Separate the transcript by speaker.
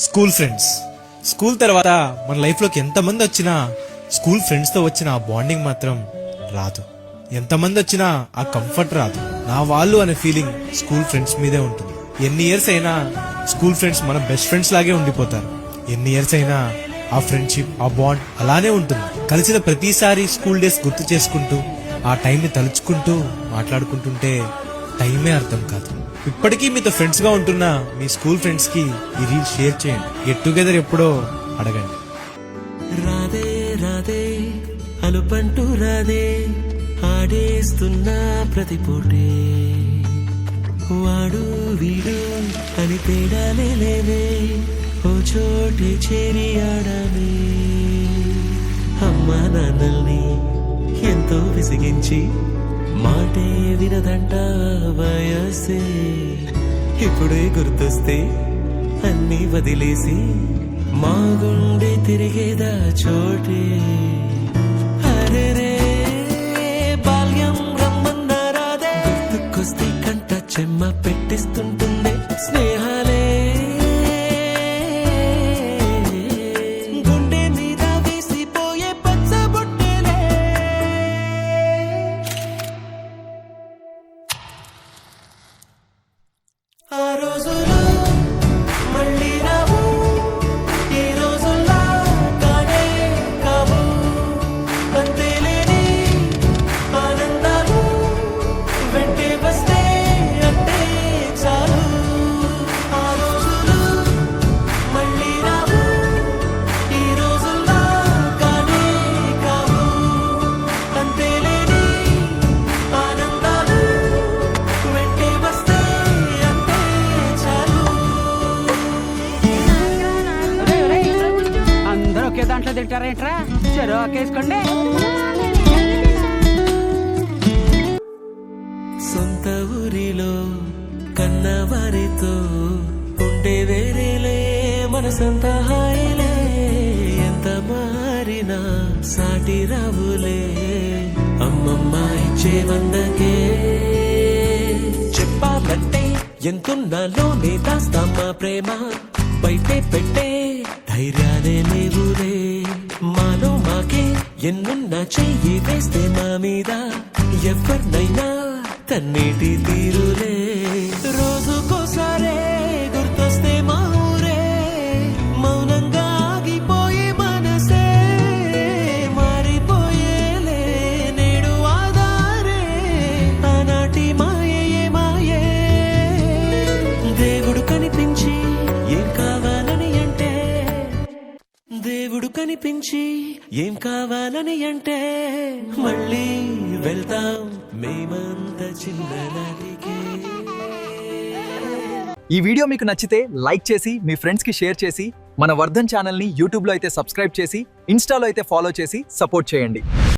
Speaker 1: School friends. School తర్వాత మన లైఫ్లోకి ఎంతమంది వచ్చినా స్కూల్ ఫ్రెండ్స్తో వచ్చిన ఆ బాండింగ్ మాత్రం రాదు. ఎంతమంది వచ్చినా ఆ కంఫర్ట్ రాదు. నా వాళ్ళు అనే ఫీలింగ్ స్కూల్ ఫ్రెండ్స్ మీదే ఉంటుంది. ఎన్ని ఇయర్స్ అయినా స్కూల్ ఫ్రెండ్స్ మన బెస్ట్ ఫ్రెండ్స్ లాగే ఉండిపోతారు. ఎన్ని ఇయర్స్ అయినా ఆ ఫ్రెండ్షిప్, ఆ బాండ్ అలానే ఉంటుంది. కలిసిన ప్రతిసారి స్కూల్ డేస్ గుర్తు చేసుకుంటూ ఆ టైంని తలుచుకుంటూ మాట్లాడుకుంటుంటే టైమే అర్థం కాదు. ఇప్పటికీ మీతో ఫ్రెండ్స్ గా ఉంటున్న మీ స్కూల్ ఫ్రెండ్స్ కి ఈ రీల్ షేర్ చేయండి. గెట్ టుగెదర్ ఎప్పుడో అడగండి.
Speaker 2: రాదే రాదే అలుపంటూ రాదే ఆడేస్తున్నా ప్రతి పూటే వాడు వీడు అని తేడాలే లేవే ఓ చోటే చేరి ఆడమే. అమ్మా నాన్నల్ని ఎంతో విసిగించి మాటే వినదంట వయసే. ఇప్పుడే గుర్తొస్తే అన్నీ వదిలేసి మా గుండె తిరిగేదా చోటే. అరే రే బాల్యం రమ్మన్నారాదే గుర్తుకొస్తే కంట చెమ్మ పెట్టిస్తుంటుందే స్నేహాలే. గుండె మీద వేసిపోయే పచ్చబొట్టెలే. ఆ రోజులు మళ్ళీ రావు, ఈ రోజుల్లా కానే కావు. అంతేలేని ఆనందాలు వెంటే వస్తే అంటే చాలు. ఆ రోజులు మళ్ళీ రావు, ఈ రోజుల్లా కానే కావు. అంతేలేని ఆనందాలు వెంటే వస్తే అంటే చాలు.
Speaker 3: అందరూ ఒకే దాంట్లో తింటారేంట్రా? చెరో ఒకేసుకోండి.
Speaker 2: సొంత ఊరిలో కన్నవారితో ఉండే వేరేలే మనసంత హాయిలే. ఎంత మారినా సాటి రావులే అమ్మమ్మ ఇచ్చే వందకే. చెప్పాలంటే ఎంతున్నాలోనే దాస్తామా ప్రేమ బయటే పెట్టే ధైర్యాలే లేవులే. మాలో మాకే ఎన్నున్నా చెయ్యి వేస్తే మా మీద ఎవరినైనా తన్నేటి తీరులే. రోజుకోసారే గుర్తొస్తే మా ఊరే మౌనంగా ఆగిపోయే మనసే మారిపోయేలే నేడు ఆధారే. ఆనాటి మాయే మాయే దేవుడు కనిపించి ఏం కావాలని అంటే, దేవుడు కనిపించి ఏం కావాలని అంటే మళ్ళీ వెళ్తాం మేమంత చిన్ననాటికే.
Speaker 4: ఈ వీడియో మీకు నచ్చితే లైక్ చేసి మీ ఫ్రెండ్స్ కి షేర్ చేసి మన వర్ధన్ ఛానల్ ని యూట్యూబ్ లో అయితే సబ్స్క్రైబ్ చేసి ఇన్స్టాలో అయితే ఫాలో చేసి సపోర్ట్ చేయండి.